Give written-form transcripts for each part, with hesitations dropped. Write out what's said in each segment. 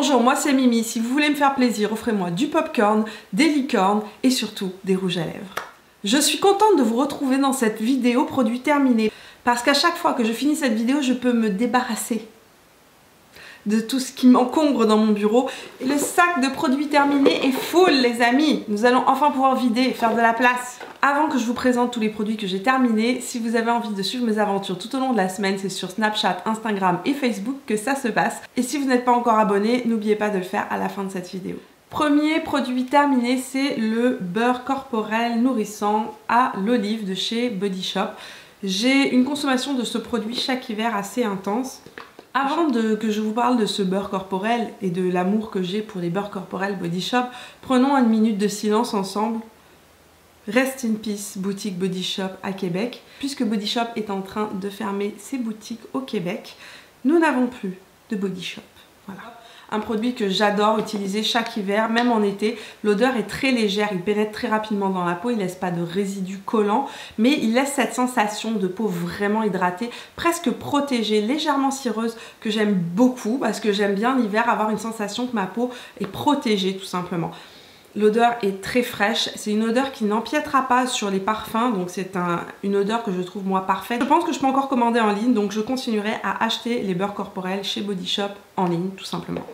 Bonjour, moi c'est Mimi. Si vous voulez me faire plaisir, offrez-moi du popcorn, des licornes et surtout des rouges à lèvres. Je suis contente de vous retrouver dans cette vidéo produit terminé parce qu'à chaque fois que je finis cette vidéo, je peux me débarrasser de tout ce qui m'encombre dans mon bureau. Et le sac de produits terminés est full, les amis. Nous allons enfin pouvoir vider et faire de la place. Avant que je vous présente tous les produits que j'ai terminés, si vous avez envie de suivre mes aventures tout au long de la semaine, c'est sur Snapchat, Instagram et Facebook que ça se passe. Et si vous n'êtes pas encore abonné, n'oubliez pas de le faire à la fin de cette vidéo. Premier produit terminé, c'est le beurre corporel nourrissant à l'olive de chez Body Shop. J'ai une consommation de ce produit chaque hiver assez intense. Avant que je vous parle de ce beurre corporel et de l'amour que j'ai pour les beurres corporels Body Shop, prenons une minute de silence ensemble. Rest in peace, boutique Body Shop à Québec. Puisque Body Shop est en train de fermer ses boutiques au Québec, nous n'avons plus de Body Shop. Voilà. Un produit que j'adore utiliser chaque hiver, même en été. L'odeur est très légère, il pénètre très rapidement dans la peau, il ne laisse pas de résidus collants, mais il laisse cette sensation de peau vraiment hydratée, presque protégée, légèrement cireuse, que j'aime beaucoup parce que j'aime bien l'hiver avoir une sensation que ma peau est protégée tout simplement. L'odeur est très fraîche, c'est une odeur qui n'empiètera pas sur les parfums, donc c'est une odeur que je trouve moi parfaite. Je pense que je peux encore commander en ligne, donc je continuerai à acheter les beurres corporels chez Body Shop en ligne tout simplement.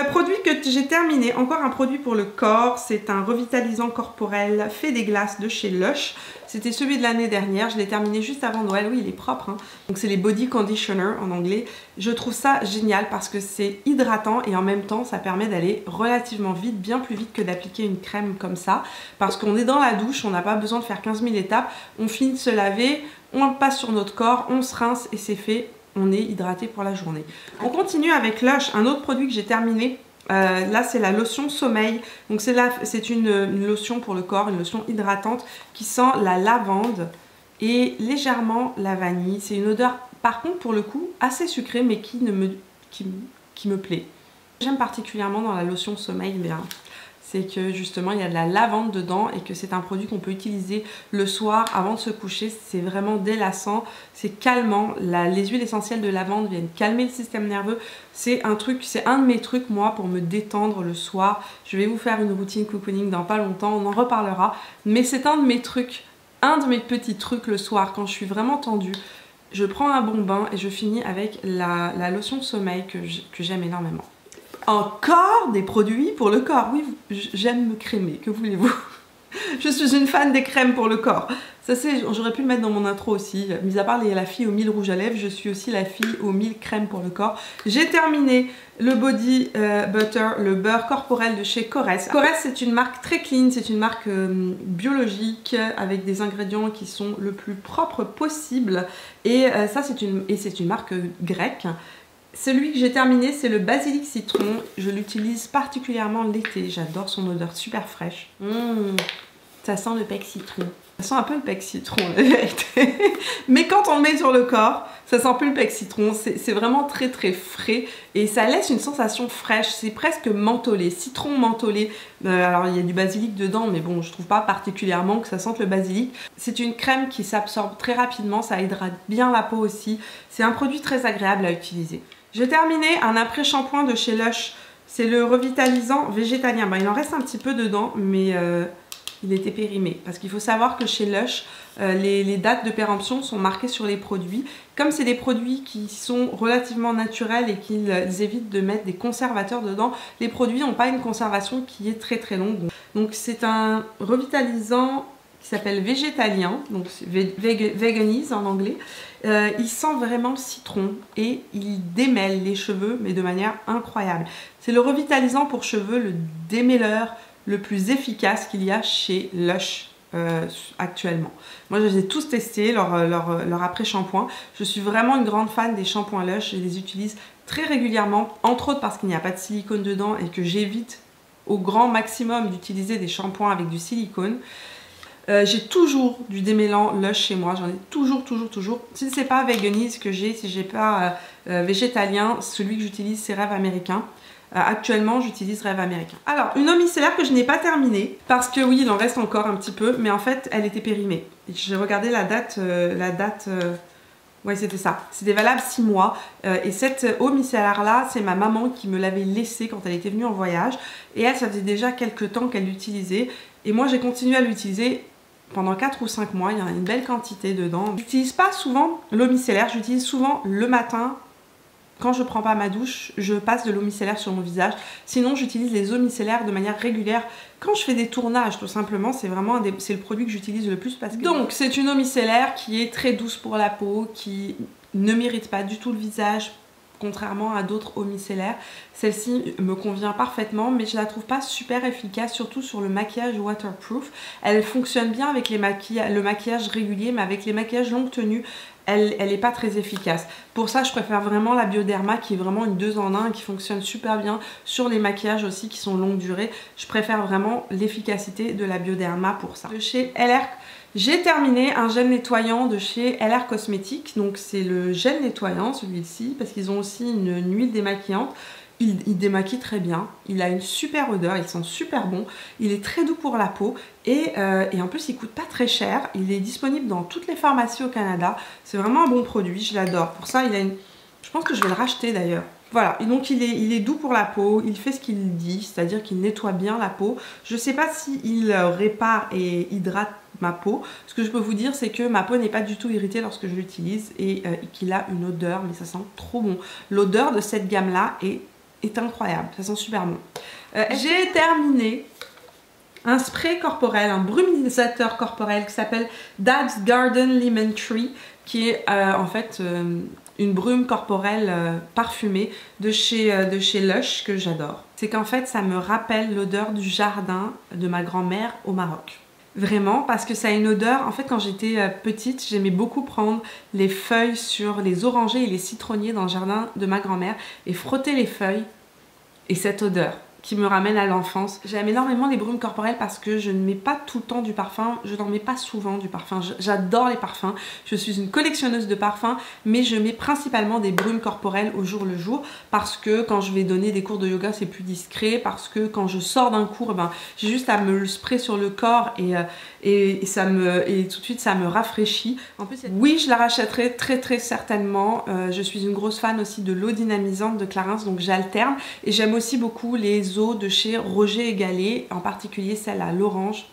Produit que j'ai terminé, encore un produit pour le corps, c'est un revitalisant corporel fait des glaces de chez Lush. C'était celui de l'année dernière, je l'ai terminé juste avant Noël, oui il est propre hein. Donc c'est les Body Conditioner en anglais. Je trouve ça génial parce que c'est hydratant et en même temps ça permet d'aller relativement vite, bien plus vite que d'appliquer une crème comme ça. Parce qu'on est dans la douche, on n'a pas besoin de faire 15 000 étapes, on finit de se laver, on le passe sur notre corps, on se rince et c'est fait. On est hydraté pour la journée. On continue avec Lush, un autre produit que j'ai terminé. Là c'est la lotion sommeil. Donc c'est une lotion pour le corps, une lotion hydratante qui sent la lavande et légèrement la vanille. C'est une odeur par contre pour le coup assez sucrée mais qui me plaît. J'aime particulièrement dans la lotion sommeil c'est que justement il y a de la lavande dedans et que c'est un produit qu'on peut utiliser le soir avant de se coucher. C'est vraiment délassant, c'est calmant. Les huiles essentielles de lavande viennent calmer le système nerveux. C'est un de mes trucs moi pour me détendre le soir. Je vais vous faire une routine cocooning dans pas longtemps, on en reparlera. Mais c'est un de mes trucs, un de mes petits trucs le soir quand je suis vraiment tendue. Je prends un bon bain et je finis avec la lotion sommeil que j'aime énormément. Encore des produits pour le corps. Oui, j'aime me crémer, que voulez-vous? Je suis une fan des crèmes pour le corps. Ça c'est, j'aurais pu le mettre dans mon intro aussi. Mis à part la fille aux 1000 rouges à lèvres, je suis aussi la fille aux 1000 crèmes pour le corps. J'ai terminé le Body Butter, le beurre corporel de chez Korres. Korres c'est une marque très clean, c'est une marque biologique avec des ingrédients qui sont le plus propres possible. Et ça c'est une marque grecque. Celui que j'ai terminé, c'est le basilic citron. Je l'utilise particulièrement l'été. J'adore son odeur super fraîche. Ça sent le pec citron. Ça sent un peu le pec citron, la vérité. Mais quand on le met sur le corps, ça sent plus le pec citron. C'est vraiment très très frais. Et ça laisse une sensation fraîche. C'est presque mentholé, citron mentholé. Alors il y a du basilic dedans, mais bon, je trouve pas particulièrement que ça sente le basilic. C'est une crème qui s'absorbe très rapidement. Ça hydrate bien la peau aussi. C'est un produit très agréable à utiliser. J'ai terminé un après-shampoing de chez Lush. C'est le revitalisant végétalien. Il en reste un petit peu dedans, mais il était périmé. Parce qu'il faut savoir que chez Lush, les dates de péremption sont marquées sur les produits. Comme c'est des produits qui sont relativement naturels et qu'ils évitent de mettre des conservateurs dedans, les produits n'ont pas une conservation qui est très très longue. Donc c'est un revitalisant qui s'appelle végétalien, donc veganese en anglais. Il sent vraiment le citron et il démêle les cheveux mais de manière incroyable. C'est le revitalisant pour cheveux, le démêleur le plus efficace qu'il y a chez Lush actuellement. Moi je les ai tous testés, leur après-shampoing. Je suis vraiment une grande fan des shampoings Lush, je les utilise très régulièrement, entre autres parce qu'il n'y a pas de silicone dedans et que j'évite au grand maximum d'utiliser des shampoings avec du silicone. J'ai toujours du démêlant Lush chez moi, j'en ai toujours. Si c'est pas veganese que j'ai, si j'ai pas végétalien, celui que j'utilise c'est Rêve Américain. Actuellement j'utilise Rêve Américain. Alors une eau micellaire que je n'ai pas terminée parce que oui il en reste encore un petit peu mais en fait elle était périmée. J'ai regardé la date Ouais, c'était ça. C'était valable 6 mois. Et cette eau micellaire là, c'est ma maman qui me l'avait laissée quand elle était venue en voyage. Et elle, ça faisait déjà quelques temps qu'elle l'utilisait. Et moi, j'ai continué à l'utiliser pendant 4 ou 5 mois. Il y en a une belle quantité dedans. J'utilise pas souvent l'eau micellaire. J'utilise souvent le matin. Quand je prends pas ma douche, je passe de l'eau micellaire sur mon visage. Sinon, j'utilise les eaux micellaires de manière régulière quand je fais des tournages, tout simplement. C'est vraiment c'est le produit que j'utilise le plus parce que... Donc, c'est une eau micellaire qui est très douce pour la peau, qui ne m'irrite pas du tout le visage, contrairement à d'autres eaux micellaires. Celle-ci me convient parfaitement, mais je la trouve pas super efficace, surtout sur le maquillage waterproof. Elle fonctionne bien avec le maquillage régulier, mais avec les maquillages longue tenue, elle n'est pas très efficace. Pour ça, je préfère vraiment la Bioderma qui est vraiment une 2 en 1 et qui fonctionne super bien sur les maquillages aussi qui sont longue durée. Je préfère vraiment l'efficacité de la Bioderma pour ça. De chez LR, j'ai terminé un gel nettoyant de chez LR Cosmetics. Donc c'est le gel nettoyant, celui-ci, parce qu'ils ont aussi une huile démaquillante. Il démaquille très bien, il a une super odeur, il sent super bon, il est très doux pour la peau et en plus il coûte pas très cher, il est disponible dans toutes les pharmacies au Canada, c'est vraiment un bon produit, je l'adore. Pour ça il a une... Je pense que je vais le racheter d'ailleurs. Voilà, et donc il est doux pour la peau, il fait ce qu'il dit, c'est-à-dire qu'il nettoie bien la peau. Je sais pas s'il répare et hydrate ma peau. Ce que je peux vous dire, c'est que ma peau n'est pas du tout irritée lorsque je l'utilise et qu'il a une odeur, mais ça sent trop bon. L'odeur de cette gamme-là est incroyable, ça sent super bon. J'ai terminé un spray corporel, un brumisateur corporel qui s'appelle Dad's Garden Lemon Tree, qui est en fait une brume corporelle parfumée de chez Lush que j'adore. C'est qu'en fait ça me rappelle l'odeur du jardin de ma grand-mère au Maroc. Vraiment, parce que ça a une odeur, en fait quand j'étais petite, j'aimais beaucoup prendre les feuilles sur les orangers et les citronniers dans le jardin de ma grand-mère et frotter les feuilles et cette odeur qui me ramène à l'enfance. J'aime énormément les brumes corporelles parce que je ne mets pas tout le temps du parfum, je n'en mets pas souvent du parfum, j'adore les parfums, je suis une collectionneuse de parfums, mais je mets principalement des brumes corporelles au jour le jour parce que quand je vais donner des cours de yoga c'est plus discret, parce que quand je sors d'un cours, ben, j'ai juste à me le sprayer sur le corps et tout de suite ça me rafraîchit. En plus, oui, je la rachèterai très certainement. Je suis une grosse fan aussi de l'eau dynamisante de Clarins, donc j'alterne et j'aime aussi beaucoup les eaux de chez Roger & Gallet, en particulier celle à l'orange.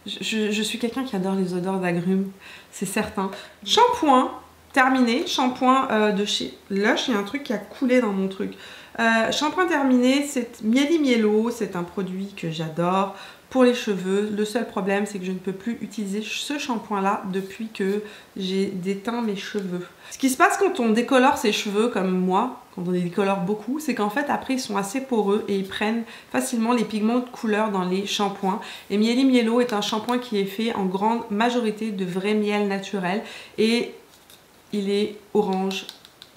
Je suis quelqu'un qui adore les odeurs d'agrumes, c'est certain. Shampoing, terminé. Shampoing de chez Lush, il y a un truc qui a coulé dans mon truc. Shampoing terminé, c'est Mieli Mielo, c'est un produit que j'adore pour les cheveux. Le seul problème, c'est que je ne peux plus utiliser ce shampoing-là depuis que j'ai déteint mes cheveux. Ce qui se passe quand on décolore ses cheveux, comme moi, quand on les décolore beaucoup, c'est qu'en fait, après, ils sont assez poreux et ils prennent facilement les pigments de couleur dans les shampoings. Et Mieli Mielo est un shampoing qui est fait en grande majorité de vrai miel naturel et il est orange,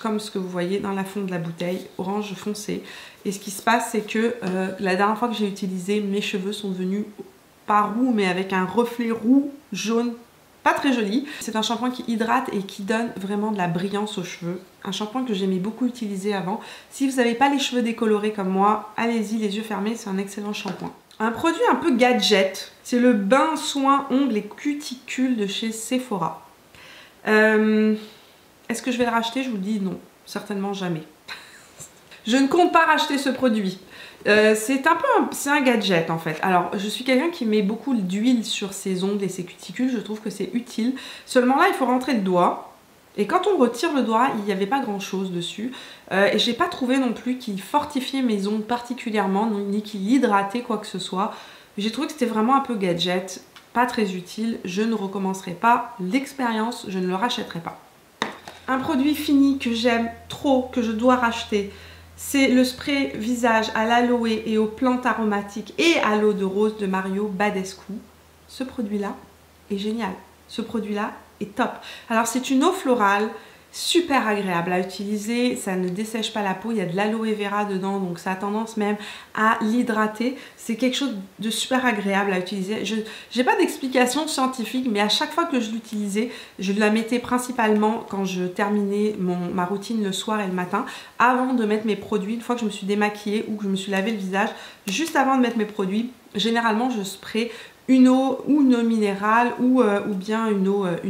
comme ce que vous voyez dans la fond de la bouteille, orange foncé. Et ce qui se passe, c'est que la dernière fois que j'ai utilisé, mes cheveux sont devenus pas roux, mais avec un reflet roux, jaune, pas très joli. C'est un shampoing qui hydrate et qui donne vraiment de la brillance aux cheveux. Un shampoing que j'aimais beaucoup utiliser avant. Si vous n'avez pas les cheveux décolorés comme moi, allez-y les yeux fermés, c'est un excellent shampoing. Un produit un peu gadget, c'est le bain soin ongles et cuticules de chez Sephora. Est-ce que je vais le racheter? Je vous dis non, certainement jamais. Je ne compte pas racheter ce produit. C'est un gadget en fait. Alors je suis quelqu'un qui met beaucoup d'huile sur ses ongles et ses cuticules, je trouve que c'est utile. Seulement là il faut rentrer le doigt. Et quand on retire le doigt, il n'y avait pas grand chose dessus. Et j'ai pas trouvé non plus qu'il fortifiait mes ongles particulièrement, ni qu'il hydratait quoi que ce soit. J'ai trouvé que c'était vraiment un peu gadget, pas très utile. Je ne recommencerai pas l'expérience, je ne le rachèterai pas. Un produit fini que j'aime trop, que je dois racheter, c'est le spray visage à l'aloe et aux plantes aromatiques et à l'eau de rose de Mario Badescu. Ce produit-là est génial. Ce produit-là est top. Alors c'est une eau florale super agréable à utiliser, ça ne dessèche pas la peau, il y a de l'aloe vera dedans, donc ça a tendance même à l'hydrater. C'est quelque chose de super agréable à utiliser. Je n'ai pas d'explication scientifique, mais à chaque fois que je l'utilisais, je la mettais principalement quand je terminais ma routine le soir et le matin, avant de mettre mes produits. Une fois que je me suis démaquillée ou que je me suis lavé le visage, juste avant de mettre mes produits, généralement je spray une eau minérale ou bien une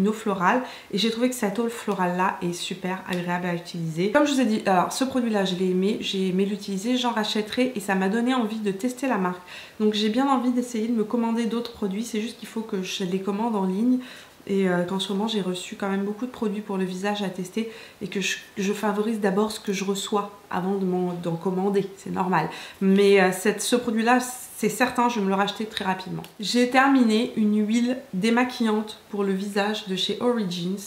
eau florale, et j'ai trouvé que cette eau florale là est super agréable à utiliser. Comme je vous ai dit, alors ce produit là je l'ai aimé, j'ai aimé l'utiliser, j'en rachèterai et ça m'a donné envie de tester la marque. Donc j'ai bien envie d'essayer de me commander d'autres produits, c'est juste qu'il faut que je les commande en ligne. Et qu'en ce moment j'ai reçu quand même beaucoup de produits pour le visage à tester et que je favorise d'abord ce que je reçois avant d'en commander, c'est normal. Mais ce produit là, c'est certain, je vais me le racheter très rapidement. J'ai terminé une huile démaquillante pour le visage de chez Origins,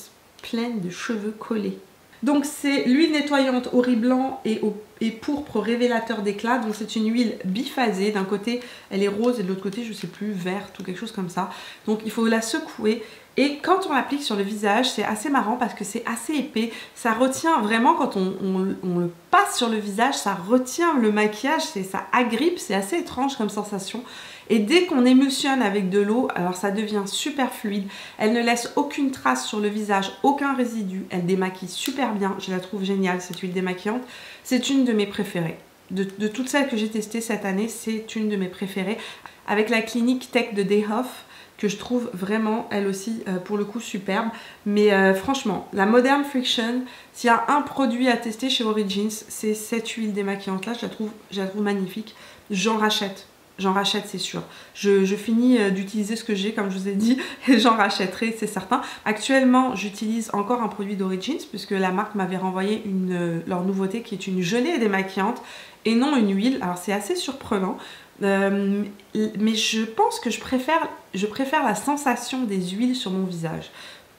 pleine de cheveux collés. Donc c'est l'huile nettoyante au riz blanc et pourpre révélateur d'éclat. Donc c'est une huile biphasée. D'un côté elle est rose et de l'autre côté je sais plus, verte ou quelque chose comme ça. Donc il faut la secouer. Et quand on l'applique sur le visage, c'est assez marrant parce que c'est assez épais. Ça retient vraiment, quand on le passe sur le visage, ça retient le maquillage, ça agrippe, c'est assez étrange comme sensation. Et dès qu'on émulsionne avec de l'eau, alors ça devient super fluide. Elle ne laisse aucune trace sur le visage, aucun résidu. Elle démaquille super bien, je la trouve géniale cette huile démaquillante. C'est une de mes préférées. De toutes celles que j'ai testées cette année, c'est une de mes préférées. Avec la clinique Tech de Dayhoff, que je trouve vraiment, elle aussi, pour le coup, superbe. Mais franchement, la Modern Friction, s'il y a un produit à tester chez Origins, c'est cette huile démaquillante-là. Je la trouve magnifique. J'en rachète. J'en rachète, c'est sûr. Je finis d'utiliser ce que j'ai, comme je vous ai dit, et j'en rachèterai, c'est certain. Actuellement, j'utilise encore un produit d'Origins, puisque la marque m'avait renvoyé leur nouveauté, qui est une gelée démaquillante, et non une huile. Alors, c'est assez surprenant. Mais je pense que je préfère la sensation des huiles sur mon visage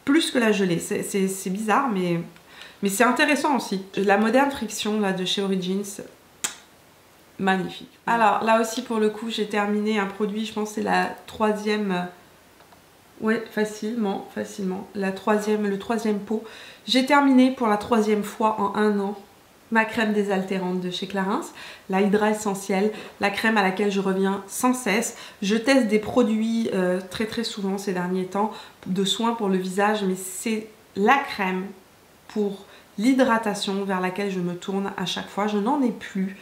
plus que la gelée. C'est bizarre, mais c'est intéressant aussi. La Modern Friction là, de chez Origins, magnifique. Alors là aussi pour le coup j'ai terminé un produit, je pense que c'est la troisième, ouais facilement, le troisième pot. J'ai terminé pour la troisième fois en un an ma crème désaltérante de chez Clarins, la Hydra Essentielle, la crème à laquelle je reviens sans cesse. Je teste des produits très souvent ces derniers temps de soins pour le visage, mais c'est la crème pour l'hydratation vers laquelle je me tourne à chaque fois. Je n'en ai plus.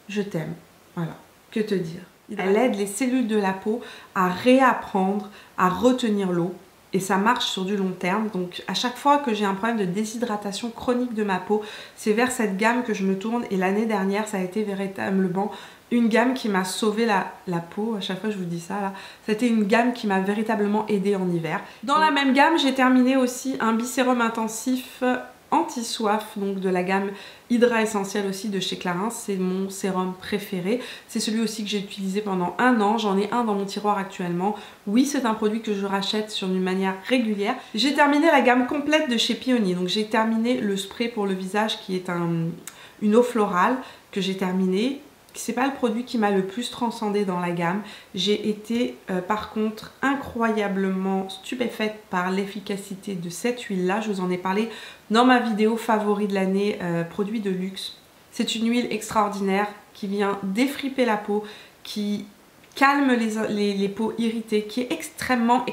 Je t'aime. Voilà. Que te dire? Elle aide les cellules de la peau à réapprendre à retenir l'eau. Et ça marche sur du long terme. Donc à chaque fois que j'ai un problème de déshydratation chronique de ma peau, c'est vers cette gamme que je me tourne. Et l'année dernière, ça a été véritablement une gamme qui m'a sauvé la peau. À chaque fois je vous dis ça là. C'était une gamme qui m'a véritablement aidée en hiver. Dans la même gamme, j'ai terminé aussi un bisérum intensif anti-soif, donc de la gamme Hydra Essentielle aussi de chez Clarins. C'est mon sérum préféré. C'est celui aussi que j'ai utilisé pendant un an. J'en ai un dans mon tiroir actuellement. Oui, c'est un produit que je rachète sur une manière régulière. J'ai terminé la gamme complète de chez Peony. Donc j'ai terminé le spray pour le visage qui est une eau florale que j'ai terminé. C'est pas le produit qui m'a le plus transcendé dans la gamme. J'ai été par contre incroyablement stupéfaite par l'efficacité de cette huile là. Je vous en ai parlé dans ma vidéo favori de l'année, produit de luxe. C'est une huile extraordinaire qui vient défriper la peau, qui calme les peaux irritées, qui est extrêmement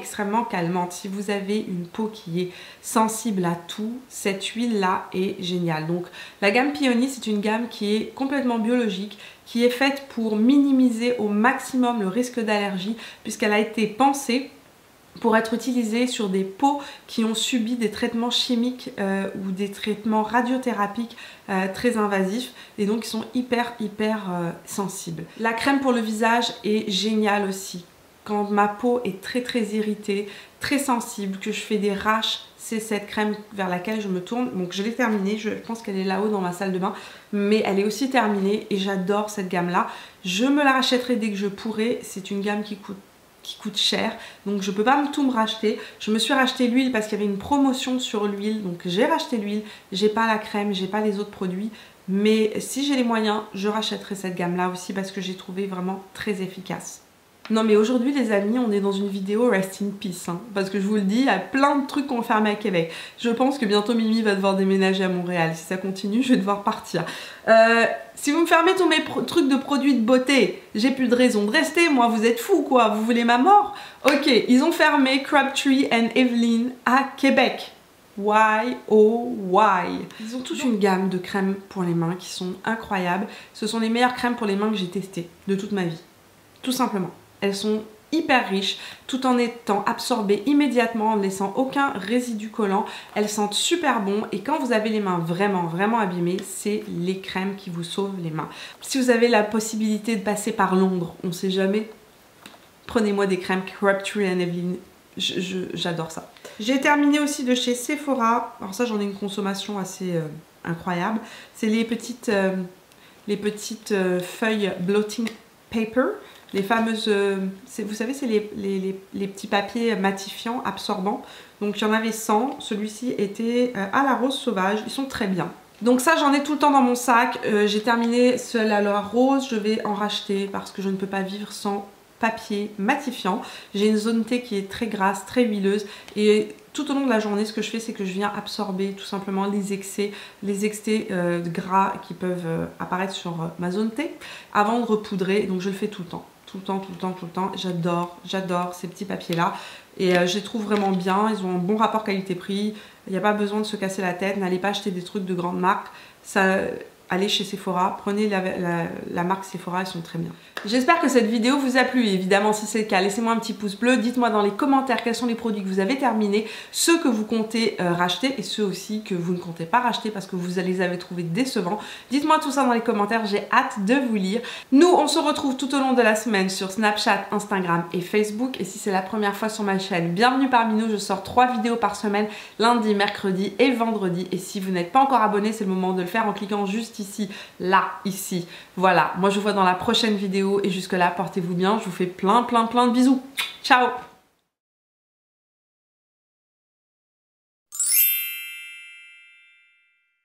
calmante. Si vous avez une peau qui est sensible à tout, cette huile là est géniale. Donc la gamme Peony, c'est une gamme qui est complètement biologique, qui est faite pour minimiser au maximum le risque d'allergie, puisqu'elle a été pensée pour être utilisée sur des peaux qui ont subi des traitements chimiques ou des traitements radiothérapiques très invasifs et donc qui sont hyper sensibles. La crème pour le visage est géniale aussi. Quand ma peau est très irritée, très sensible, que je fais des rash, c'est cette crème vers laquelle je me tourne. Donc je l'ai terminée, je pense qu'elle est là-haut dans ma salle de bain, mais elle est aussi terminée et j'adore cette gamme-là. Je me la rachèterai dès que je pourrai. C'est une gamme qui coûte cher, donc je peux pas tout me racheter. Je me suis racheté l'huile parce qu'il y avait une promotion sur l'huile, donc j'ai racheté l'huile. J'ai pas la crème, j'ai pas les autres produits, mais si j'ai les moyens, je rachèterai cette gamme-là aussi parce que j'ai trouvé vraiment très efficace. Non mais aujourd'hui les amis, on est dans une vidéo rest in peace, hein, parce que je vous le dis, il y a plein de trucs qu'on ferme à Québec. Je pense que bientôt Mimi va devoir déménager à Montréal. Si ça continue, je vais devoir partir. Si vous me fermez tous mes trucs de produits de beauté, j'ai plus de raison de rester. Moi, vous êtes fous quoi, vous voulez ma mort? Ok, ils ont fermé Crabtree and Evelyn à Québec. Why, oh why? Ils ont toute une gamme de crèmes pour les mains qui sont incroyables. Ce sont les meilleures crèmes pour les mains que j'ai testées de toute ma vie. Tout simplement. Elles sont hyper riches tout en étant absorbées immédiatement en ne laissant aucun résidu collant. Elles sentent super bon et quand vous avez les mains vraiment abîmées, c'est les crèmes qui vous sauvent les mains. Si vous avez la possibilité de passer par Londres, on sait jamais, prenez-moi des crèmes Crabtree and Evelyn. J'adore ça. J'ai terminé aussi de chez Sephora. Alors ça, j'en ai une consommation assez incroyable. C'est les petites feuilles blotting paper. Les fameuses, vous savez, c'est les petits papiers matifiants, absorbants. Donc il y en avait 100. Celui-ci était à la rose sauvage. Ils sont très bien. Donc ça, j'en ai tout le temps dans mon sac. J'ai terminé celle à la rose. Je vais en racheter parce que je ne peux pas vivre sans papier matifiant. J'ai une zone T qui est très grasse, très huileuse et tout au long de la journée, ce que je fais, c'est que je viens absorber tout simplement les excès de gras qui peuvent apparaître sur ma zone T avant de repoudrer. Donc je le fais tout le temps. Tout le temps. J'adore ces petits papiers là et je les trouve vraiment bien. Ils ont un bon rapport qualité-prix. Il n'y a pas besoin de se casser la tête. N'allez pas acheter des trucs de grandes marques. Allez chez Sephora, prenez la marque Sephora, elles sont très bien. J'espère que cette vidéo vous a plu. Évidemment, si c'est le cas, laissez-moi un petit pouce bleu. Dites-moi dans les commentaires quels sont les produits que vous avez terminés, ceux que vous comptez racheter et ceux aussi que vous ne comptez pas racheter parce que vous les avez trouvés décevants. Dites-moi tout ça dans les commentaires, j'ai hâte de vous lire. Nous, on se retrouve tout au long de la semaine sur Snapchat, Instagram et Facebook. Et si c'est la première fois sur ma chaîne, bienvenue parmi nous. Je sors 3 vidéos par semaine, lundi, mercredi et vendredi. Et si vous n'êtes pas encore abonné, c'est le moment de le faire en cliquant juste ici, là, ici. Voilà, moi je vous vois dans la prochaine vidéo et jusque là, portez-vous bien. Je vous fais plein de bisous. Ciao!